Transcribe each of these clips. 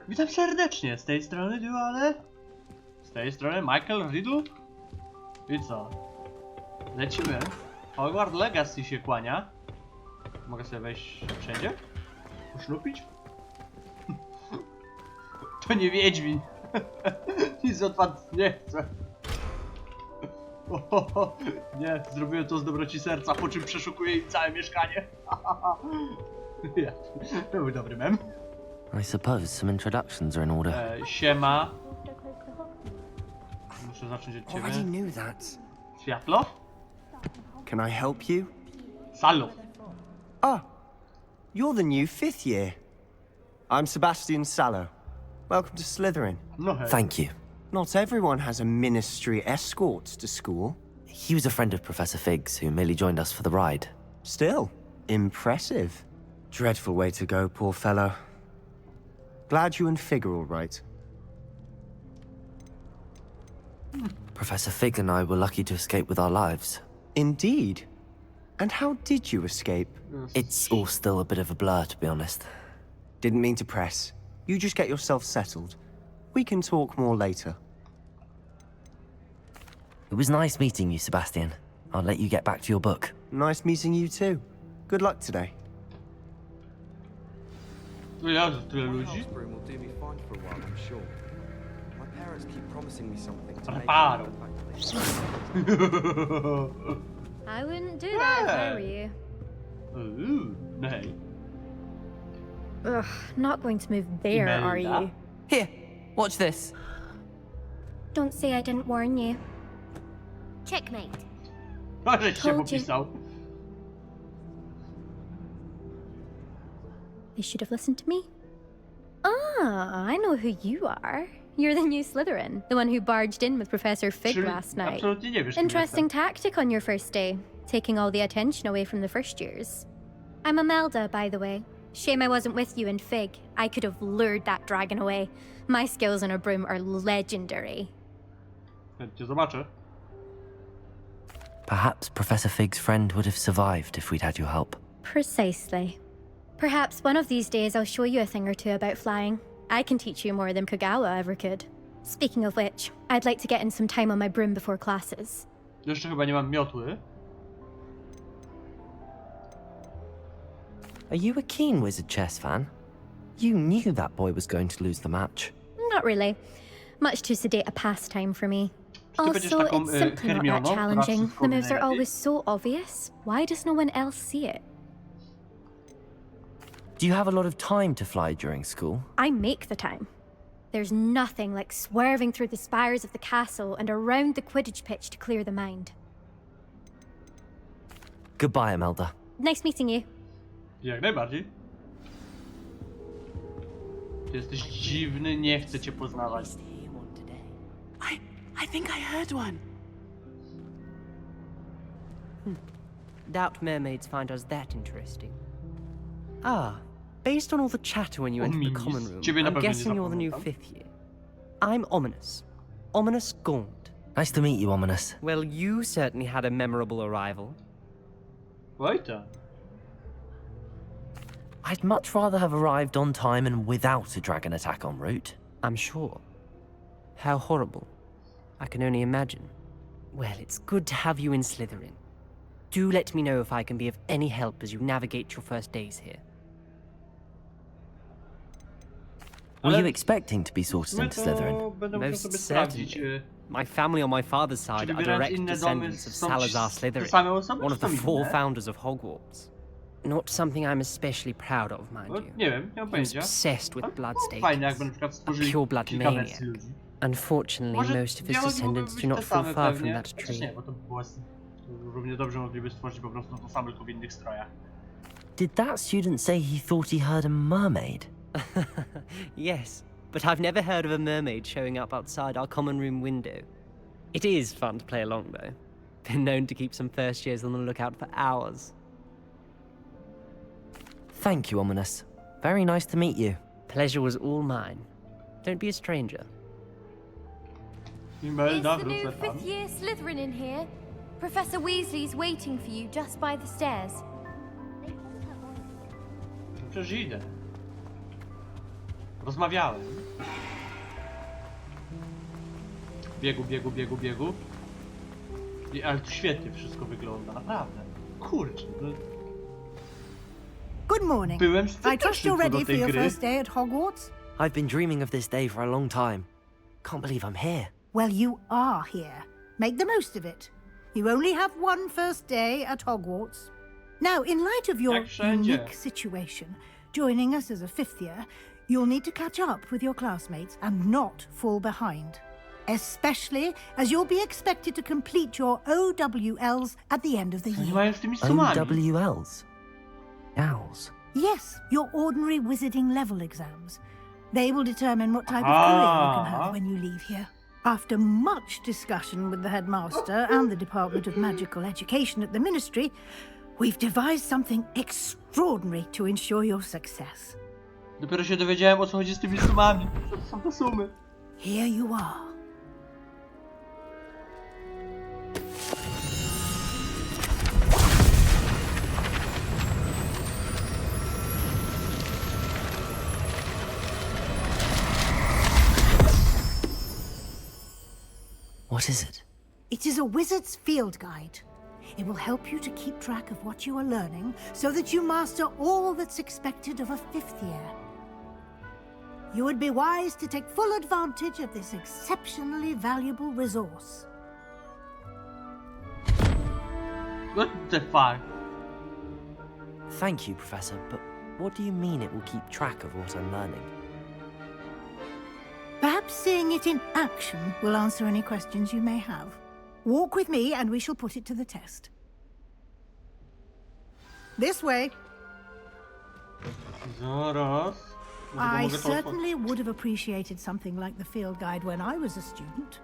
Witam serdecznie, z tej strony Duale. Z tej strony Michael Riddle. I co? Lecimy. Hogwarts Legacy się kłania. Mogę sobie wejść wszędzie? Poszlupić? To nie Wiedźmin. Nic od was nie chcę. Nie, zrobiłem to z dobroci serca, po czym przeszukuję im całe mieszkanie. To był dobry mem. I suppose some introductions are in order. Siema. Muszę zacząć od Already ciebie. knew that. Światło? Can I help you? Salu. Ah, you're the new 5th year. I'm Sebastian Sallow. Welcome to Slytherin. No hej. Thank you. Not everyone has a ministry escort to school. He was a friend of Professor Fig's who merely joined us for the ride. Still, impressive. Dreadful way to go, poor fellow. Glad you and Fig are all right. Professor Fig and I were lucky to escape with our lives. Indeed. And how did you escape? It's all still a bit of a blur, to be honest. Didn't mean to press. You just get yourself settled. We can talk more later. It was nice meeting you, Sebastian. I'll let you get back to your book. Nice meeting you too. Good luck today. No ja, że tyle ludzi. House broom will do me fine for a while, I'm sure. My parents keep promising me something to make Reparo. I wouldn't do that if I were you. No hej. Ugh, not going to move there, are Imelda? you? Here, watch this. Don't say I didn't warn you. Checkmate. Żeś się Told you. popisał. They should have listened to me. Ah, I know who you are. You're the new Slytherin, the one who barged in with Professor Fig Czyli last night. absolutnie nie wiesz, kim Interesting jestem. tactic on your first day, taking all the attention away from the first years. I'm Imelda, by the way. Shame I wasn't with you in Fig. I could have lured that dragon away. My skills on a broom are legendary. Chętnie zobaczę. Perhaps Professor Fig's friend would have survived if we'd had your help. Precisely. Perhaps one of these days I'll show you a thing or two about flying. I can teach you more than Kagawa ever could. Speaking of which, I'd like to get in some time on my broom before classes. Jeszcze chyba nie mam miotły. Are you a keen Wizard chess fan? You knew that boy was going to lose the match. Not really. Much too sedate a pastime for me. Czy ty będziesz Also, taką it's simply not Hermioną, that która challenging. wszystko The wie moves are najlepiej? always so obvious. Why does no one else see it? Do you have a lot of time to fly during school? I make the time. There's nothing like swerving through the spires of the castle and around the Quidditch pitch to clear the mind. Goodbye, Imelda. Nice meeting you. Jak najbardziej. Ty jesteś dziwny, nie chcę cię poznawać. I think I heard one. Doubt mermaids find us that interesting. Ah, based on all the chatter when you entered the Ominous. common room, Ciebie na I'm pewno nie guessing you're the new zapamiętam. 5th year. I'm Ominous. Ominous Gaunt. Nice to meet you, Ominous. Well, you certainly had a memorable arrival. Oj tam. I'd much rather have arrived on time and without a dragon attack en route. I'm sure. How horrible. I can only imagine. Well, it's good to have you in Slytherin. Do let me know if I can be of any help as you navigate your first days here. Were Ale- you expecting to be sorted My into to Slytherin? będę musiał Most sobie sprawdzić. certainly. My family on my father's side Czyli are wybierać direct inne domy descendants of są Salazar te Slytherin, same osoby, one czy of the są 4 inne? founders of Hogwarts. Not something I'm especially proud of, mind No, you. nie wiem, nie mam He was pojęcia. obsessed Ale with blood było fajne, jakby na stains. przykład stworzyli pure blood kilka maniac. wersji ludzi. Unfortunately, Może most of his dialogi descendants mogłyby do być not te fall same far from pewnie. that Chociaż tree. nie, bo to było... Równie dobrze mogliby stworzyć po prostu to samo, tylko w innych strojach. Did that student say he thought he heard a mermaid? Yes, but I've never heard of a mermaid showing up outside our common room window. It is fun to play along, though. Been known to keep some first years on the lookout for hours. Thank you, Ominous. Very nice to meet you. Pleasure was all mine. Don't be a stranger. Imelda, Is the new wrócę tam. 5th year Slytherin in here? Professor Weasley's waiting for you just by the stairs. Przecież idę. Rozmawiałem. Biegu. Ale tu świetnie wszystko wygląda, naprawdę. Kurczę, no... Good morning. Byłem I trust you're sceptyczny co ready do for tej your gry. first day at Hogwarts? I've been dreaming of this day for a long time. Can't believe I'm here. Well, you are here. Make the most of it. You only have one first day at Hogwarts. Now, in light of your Jak wszędzie. unique situation, joining us as a fifth year, you'll need to catch up with your classmates and not fall behind. Especially as you'll be expected to complete your OWLs at the end of the Nie year. mają z tymi sumami. OWLs. Owls. Yes, your ordinary wizarding level exams. They will determine what type of career you can have when you leave here. After much discussion with the headmaster and the Department of Magical Education at the Ministry, we've devised something extraordinary to ensure your success. Dopiero się dowiedziałem, o co chodzi z tymi sumami. Co to są te sumy? Here you are. What is it? It is a wizard's field guide. It will help you to keep track of what you are learning so that you master all that's expected of a fifth year. You would be wise to take full advantage of this exceptionally valuable resource. What the fuck? Thank you, Professor, but what do you mean it will keep track of what I'm learning? Perhaps seeing it in action will answer any questions you may have. Walk with me and we shall put it to the test. This way. Zaraz. I certainly would have appreciated something like the field guide when I was a student.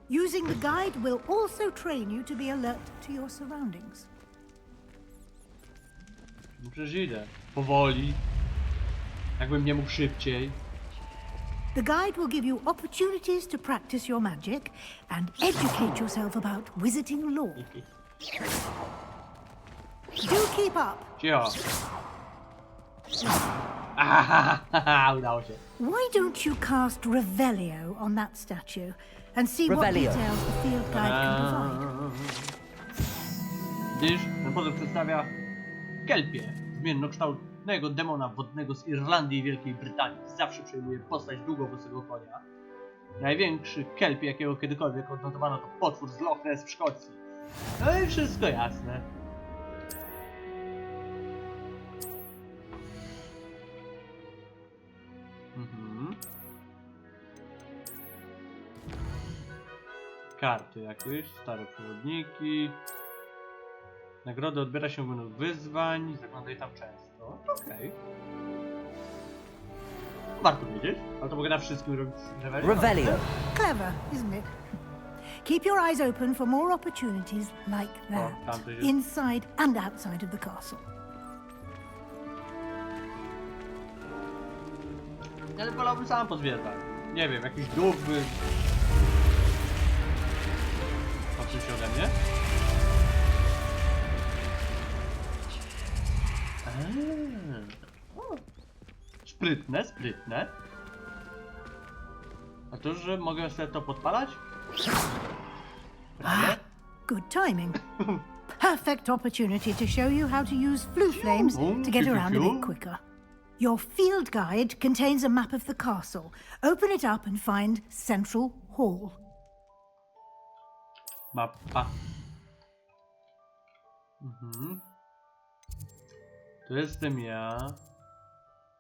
Using the guide will also train you to be alert to your surroundings. No przecież idę. Powoli. Jakbym nie mógł szybciej. The guide will give you opportunities to practice your magic and educate yourself about wizarding lore. Do keep up. Cicho. Ahahaha, udało się. Why don't you cast Revelio on that statue and see what Revelio. details the field guide can provide? Widzisz, ten pozór przedstawia kelpie, zmiennokształtnego demona wodnego z Irlandii i Wielkiej Brytanii. Zawsze przejmuje postać długowłosego konia. Największy kelpie, jakiego kiedykolwiek odnotowano, to potwór z Loch Ness w Szkocji. No i wszystko jasne. Karty jakieś, stare przewodniki. Nagrody odbiera się w menu wyzwań, zaglądaj tam często. Okej. Warto wiedzieć, ale to mogę na wszystkim robić Revelio. Clever, isn't it? Keep your eyes open for more opportunities like that, tamto jest- inside and outside of the castle. Ale wolałbym sam pozwiedzać. Nie wiem, jakiś duch by... Patrzył się ode mnie. Sprytne, sprytne. A to, że mogę sobie to podpalać? Prawie? Good timing. Perfect opportunity to show you how to use flue flames to get around a bit quicker. Your field guide contains a map of the castle. Open it up and find Central Hall. Mapa. Mhm. Tu jestem ja.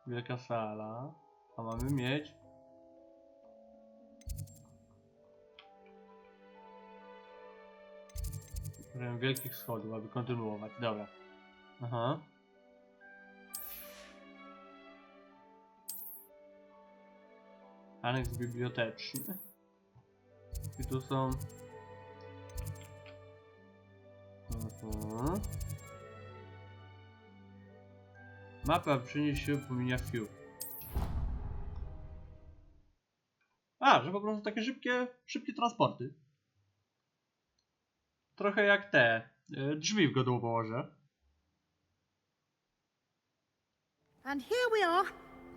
Wielka sala. A mamy mieć. Wielkich schodów, aby kontynuować. Dobra. Aha. Aneks biblioteczny. I tu są... Aha. Mapa przyniesie się pomija fiu. A, że po prostu takie szybkie transporty. Trochę jak te drzwi w godłoworze. And here we are.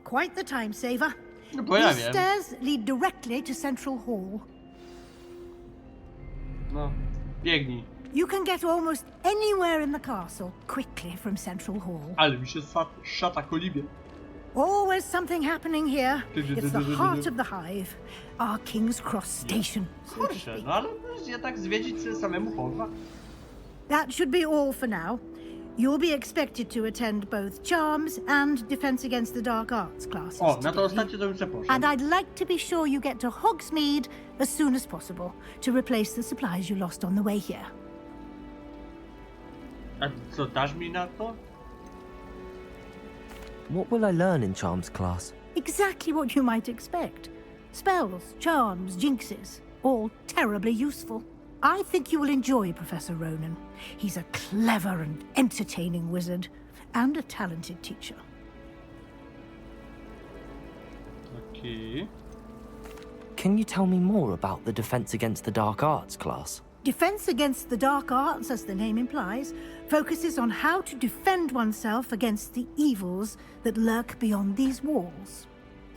Quite the time saver. No bo ja These wiem. stairs lead directly to Central Hall. No, biegnij. You can get almost anywhere in the castle quickly from Central Hall. Ale mi się szata kolibie. Always something happening here. It's the heart of the hive, our King's Cross station. so to Kurczę, speak. no ale jednak zwiedzić sobie samemu Hogwarts. That should be all for now. You'll be expected to attend both Charms and Defense Against the Dark Arts classes. O, na to today. ostatnie to już poszedł. And I'd like to be sure you get to Hogsmeade as soon as possible to replace the supplies you lost on the way here. A co, dasz mi na to? What will I learn in Charms class? Exactly what you might expect. Spells, charms, jinxes, all terribly useful. I think you will enjoy Professor Ronan. He's a clever and entertaining wizard, and a talented teacher. Okej. Can you tell me more about the Defense Against the Dark Arts class? Defense Against the Dark Arts, as the name implies, focuses on how to defend oneself against the evils that lurk beyond these walls.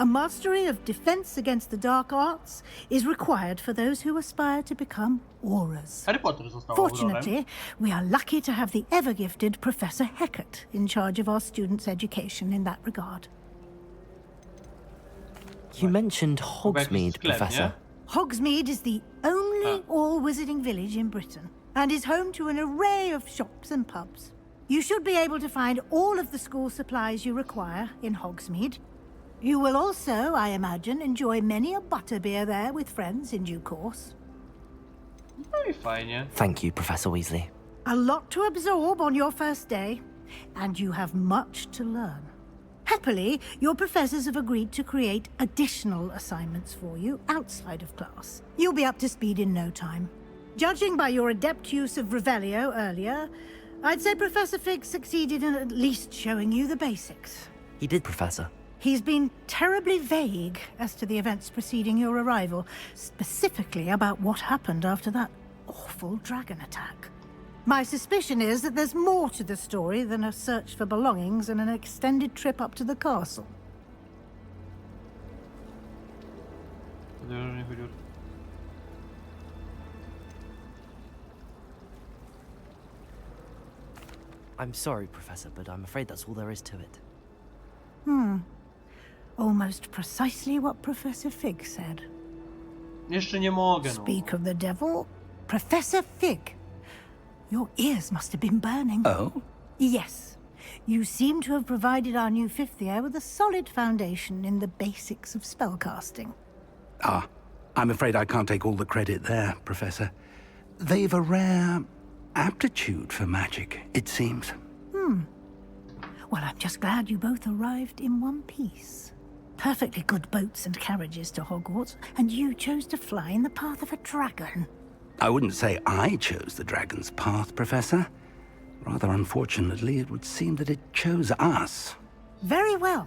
A mastery of Defense Against the Dark Arts is required for those who aspire to become auras. Harry Potter został aurorem. Fortunately, we are lucky to have the ever-gifted Professor Hecat in charge of our students' education in that regard. You mentioned Chyba jakiś Hogsmeade, sklep, Professor. nie? Hogsmeade is the only all-wizarding village in Britain and is home to an array of shops and pubs. You should be able to find all of the school supplies you require in Hogsmeade. You will also, I imagine, enjoy many a butterbeer there with friends in due course. No i fajnie. Thank you, Professor Weasley. A lot to absorb on your first day, and you have much to learn. Happily, your professors have agreed to create additional assignments for you outside of class. You'll be up to speed in no time. Judging by your adept use of Revelio earlier, I'd say Professor Fig succeeded in at least showing you the basics. He did, Professor. He's been terribly vague as to the events preceding your arrival, specifically about what happened after that awful dragon attack. My suspicion is that there's more to the story than a search for belongings and an extended trip up to the castle. I'm sorry, Professor, but I'm afraid that's all there is to it. Almost precisely what Professor Fig said. Jeszcze nie mogę, no. Speak of the devil, Professor Fig. Your ears must have been burning. Oh? Yes. You seem to have provided our new fifth year with a solid foundation in the basics of spellcasting. Ah, I'm afraid I can't take all the credit there, Professor. They've a rare aptitude for magic, it seems. Well, I'm just glad you both arrived in one piece. Perfectly good boats and carriages to Hogwarts, and you chose to fly in the path of a dragon. I wouldn't say I chose the dragon's path, Professor. Rather unfortunately, it would seem that it chose us. Very well.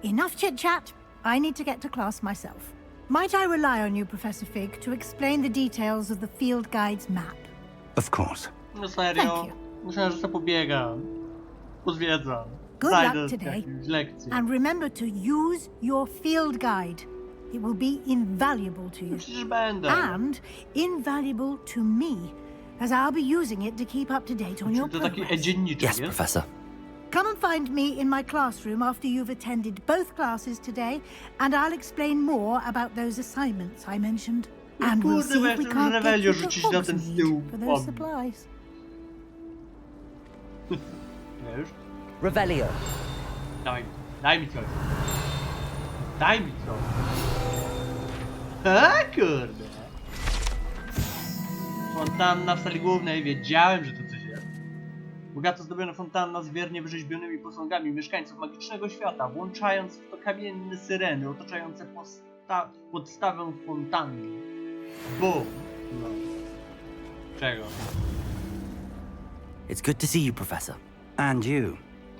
Enough chit-chat. I need to get to class myself. Might I rely on you, Professor Fig, to explain the details of the field guide's map? Of course. No serio. Thank you. Myślałem, że sobie pobiegam. Pozwiedzam. Good Znajdę luck today. jakąś lekcję. And remember to use your field guide. It will be invaluable to you. No przecież będę. And invaluable to me, as I'll be using it to keep up to date on your To taki progress. dzienniczek Yes, jest? Professor. Come and find me in my classroom after you've attended both classes today, and I'll explain more about those assignments I mentioned. And we'll kurde, see bo if we ja can't chcę get you Revelio to rzucić na ten z tyłu. Hogsmeade for those supplies. Ja już? Revelio. Daj mi coś. Daj mi coś. A kurde. Fontanna w sali głównej. Wiedziałem, że to coś jest. Bogato zdobiona fontanna z wiernie wyrzeźbionymi posągami mieszkańców magicznego świata, włączając w to kamienne syreny otaczające podstawę fontanny. Bum. No. Czego? It's good to see you, Professor. And you.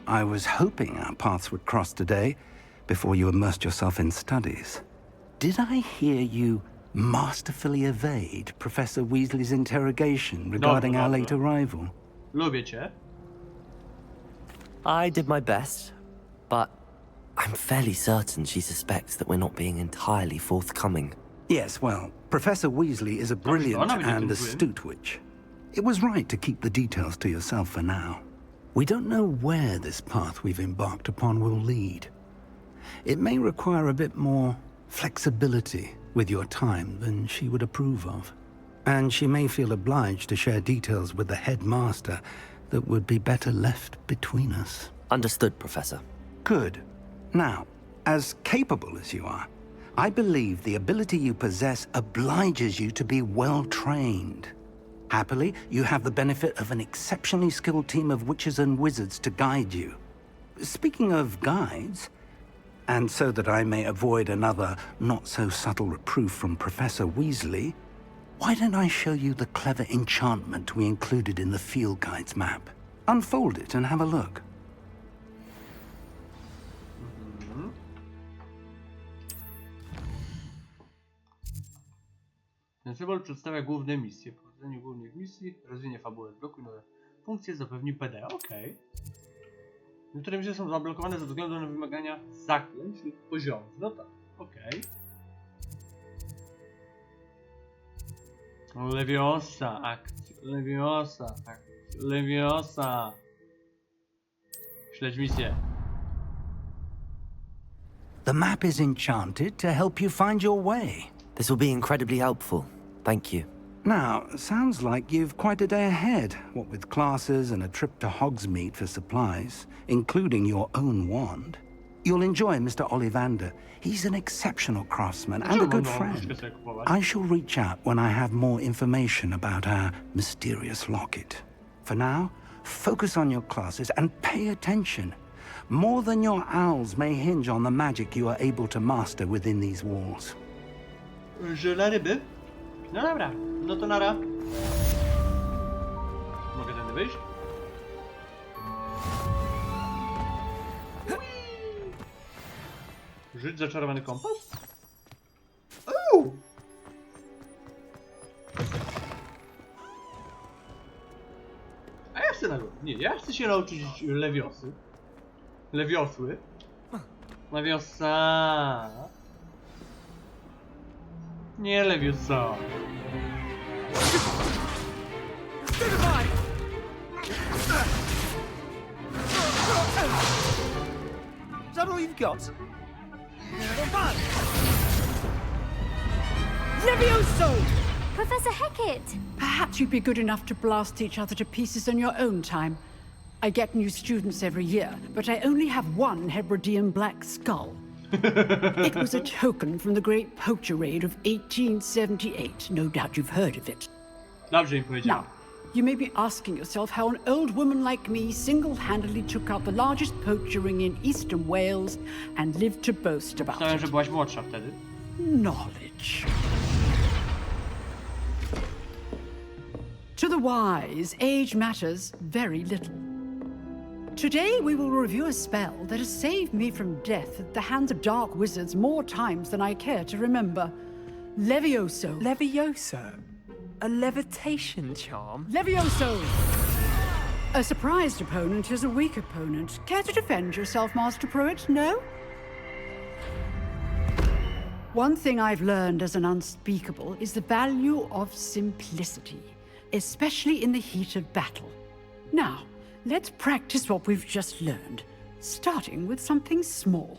I was hoping our paths would cross today, before you immersed yourself in studies. Did I hear you masterfully evade Professor Weasley's interrogation regarding our late arrival? Lubię cię. I did my best, but I'm fairly certain she suspects that we're not being entirely forthcoming. Yes, well, Professor Weasley is a brilliant and astute witch. It was right to keep the details to yourself for now. We don't know where this path we've embarked upon will lead. It may require a bit more flexibility with your time than she would approve of. And she may feel obliged to share details with the headmaster that would be better left between us. Understood, Professor. Good. Now, as capable as you are, I believe the ability you possess obliges you to be well trained. Happily, you have the benefit of an exceptionally skilled team of witches and wizards to guide you. Speaking of guides, and so that I may avoid another not-so-subtle reproof from Professor Weasley, why don't I show you the clever enchantment we included in the field guide's map? Unfold it and have a look. Ten symbol przedstawia główne misje. Prowadzenie głównych misji, rozwinie fabułę, blokuj nowe funkcje, zapewni PD. Okej. Niektóre misje są zablokowane ze względu na wymagania zaklęć lub poziomów. No tak, okej. Leviosa, akcja, Leviosa, akcja, Leviosa. Śledź misję. The map is enchanted to help you find your way. This will be incredibly helpful. Thank you. Now, sounds like you've quite a day ahead, what with classes and a trip to Hogsmeade for supplies, including your own wand. You'll enjoy Mr. Ollivander. He's an exceptional craftsman and a good friend. I shall reach out when I have more information about our mysterious locket. For now, focus on your classes and pay attention. More than your owls may hinge on the magic you are able to master within these walls. Że na ryby? No dobra, no to nara. Mogę tędy wyjść? Żyć zaczarowany kompas? Uuu! A ja chcę na górę. Nie, ja chcę się nauczyć lewiosy. Lewiosły. Lewiosa. Nie lewiosa. Is that all you've got? Levioso! Professor Hecat! Perhaps you'd be good enough to blast each other to pieces on your own time. I get new students every year, but I only have one Hebridean black skull. It was a token from the Great Poacher Raid of 1878. No doubt you've heard of it. Dobrze im powiedziałem. Now, you may be asking yourself how an old woman like me single-handedly took out the largest poacher ring in eastern Wales and lived to boast about Myślałem, it. że byłaś młodsza wtedy. Knowledge. To the wise, age matters very little. Today we will review a spell that has saved me from death at the hands of dark wizards more times than I care to remember. Levioso. Levioso? A levitation charm? Levioso! A surprised opponent is a weak opponent. Care to defend yourself, Master Pruitt? No? One thing I've learned as an unspeakable is the value of simplicity, especially in the heat of battle. Now, let's practice what we've just learned, starting with something small.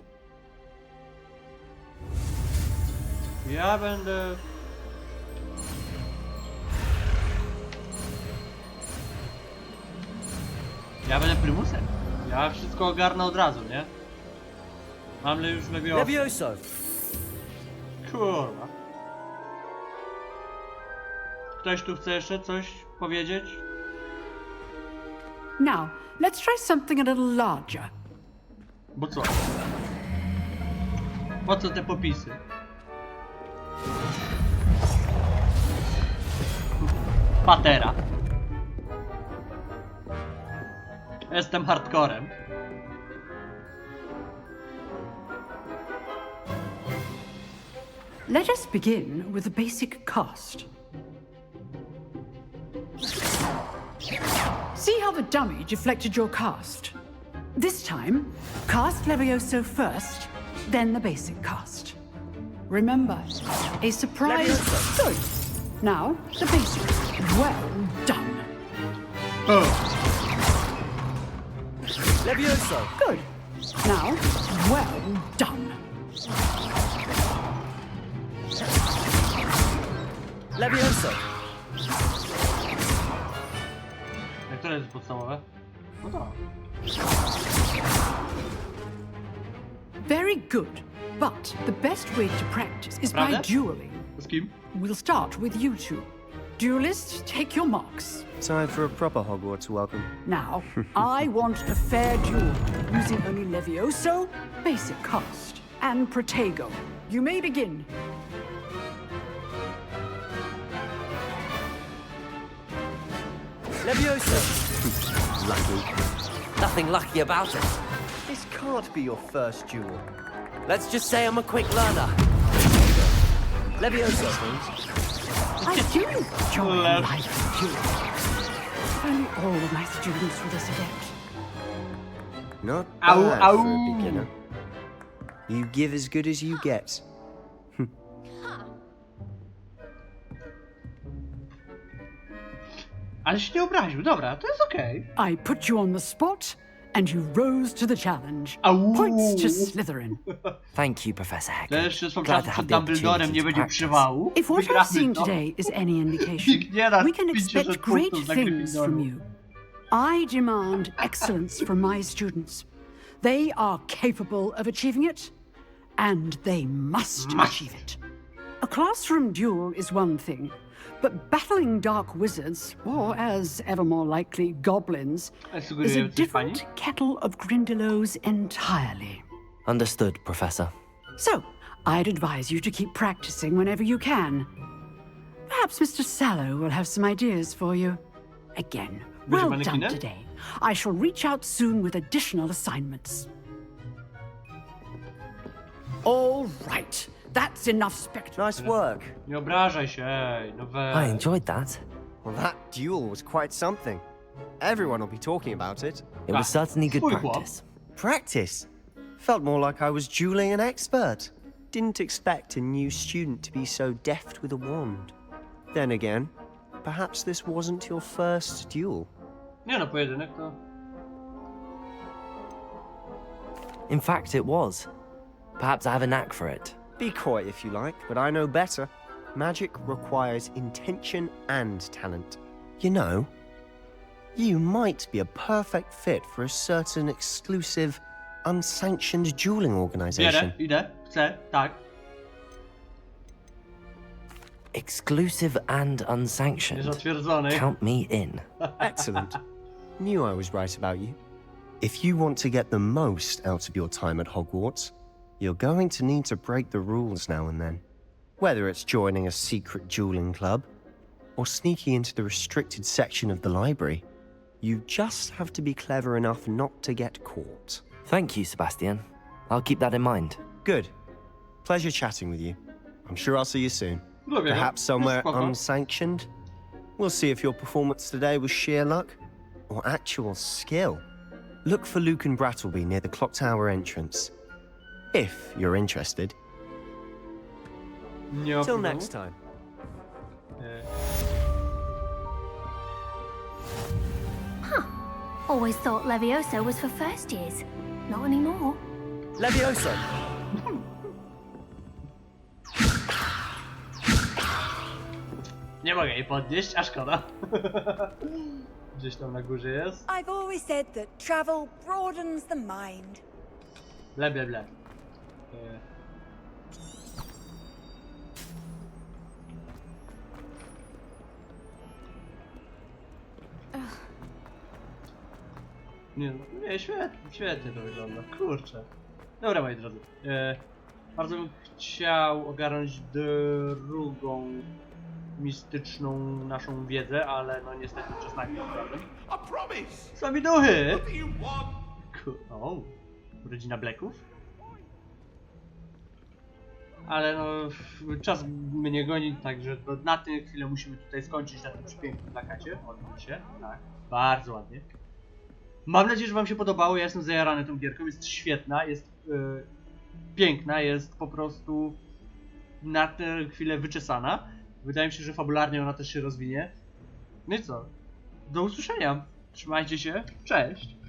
Ja będę... Ja będę prymusem. Ja wszystko ogarnę od razu, nie? Mam już lewiosa. Levioso! Kurwa. Ktoś tu chce jeszcze coś powiedzieć? Now, let's try something a little larger. Bo co? Po co te popisy? Patera. Jestem hardcorem. Let us begin with the basic cast. See how the dummy deflected your cast? This time, cast Levioso first, then the basic cast. Remember, a surprise. Good. Now, the basic. Well done. Levioso! Good. Now, well done. Levioso! Które jest podstawowe? No to. Very good. But the best way to practice is by Prawda? dueling. Z kim? We'll start with you two. Duelists, take your marks. Time for a proper Hogwarts welcome. Now, I want a fair duel, using only Levioso, basic cast, and Protego. You may begin. Levioso! Lucky. Nothing lucky about it. This can't be your first duel. Let's just say I'm a quick learner. Levioso! I do enjoy life duels. If only all of my students were this adept. Not Ow, bad ow. for a beginner. You give as good as you get. Ale się nie obraził, dobra, to jest okej. I put you on the spot, and you rose to the challenge. Au. Points to Slytherin. Thank you, Professor To Hagrid. jeszcze są Glad czasy to przed have the Dumbledorem, opportunity nie to będzie practice. przywału. If what I've Wygramy seen to. today is any indication, Nikt nie da we can 50 expect great punktów za things Gryffindoru. from you. I demand excellence from my students. They are capable of achieving it, and they must achieve it. A classroom duel is one thing, but battling dark wizards, or as ever more likely, goblins, is a Sugeruje coś pani? different kettle of Grindylows entirely. Understood, Professor. So, I'd advise you to keep practicing whenever you can. Perhaps Mr. Sallow will have some ideas for you. Again, well done manekinem? today. I shall reach out soon with additional assignments. All right, that's enough spectacle. Nice work. Nie obrażaj się, ej, no I weź. enjoyed that. Well, that duel was quite something. Everyone will be talking about it. It was certainly good Swój chłop. practice. Practice? Felt more like I was dueling an expert. Didn't expect a new student to be so deft with a wand. Then again, perhaps this wasn't your first duel. Nie no, pojedynek to... In fact, it was. Perhaps I have a knack for it. Be coy if you like, but I know better. Magic requires intention and talent. You know, you might be a perfect fit for a certain exclusive, unsanctioned dueling organization. Bierę, idę, chcę, tak. Exclusive and Jest unsanctioned. otwierdzony. Count me in. Excellent. Knew I was right about you. If you want to get the most out of your time at Hogwarts, you're going to need to break the rules now and then. Whether it's joining a secret dueling club, or sneaking into the restricted section of the library, you just have to be clever enough not to get caught. Thank you, Sebastian. I'll keep that in mind. Good. Pleasure chatting with you. I'm sure I'll see you soon. Lubię go. Perhaps somewhere Spoko. unsanctioned? We'll see if your performance today was sheer luck or actual skill. Look for Luke and Brattleby near the clock tower entrance. If you're interested. Nie ma Till problemu. next time. Always thought Levioso was for first years. Not anymore. Levioso! Nie mogę jej podnieść, a szkoda. Gdzieś tam na górze jest. I've always said that travel broadens the mind. Ble, ble, ble. Nie, nie, świetnie to wygląda, kurczę. Dobra, moi drodzy. Bardzo bym chciał ogarnąć drugą mistyczną naszą wiedzę, ale no niestety czas nagle problem. Sami duchy! O, rodzina Blacków. Ale no, czas mnie goni, także na tę chwilę musimy tutaj skończyć na tym przepięknym plakacie. Odwróć się, tak, bardzo ładnie. Mam nadzieję, że wam się podobało. Ja jestem zajarany tą gierką. Jest świetna, jest piękna, jest po prostu na tę chwilę wyczesana. Wydaje mi się, że fabularnie ona też się rozwinie. No i co? Do usłyszenia. Trzymajcie się. Cześć.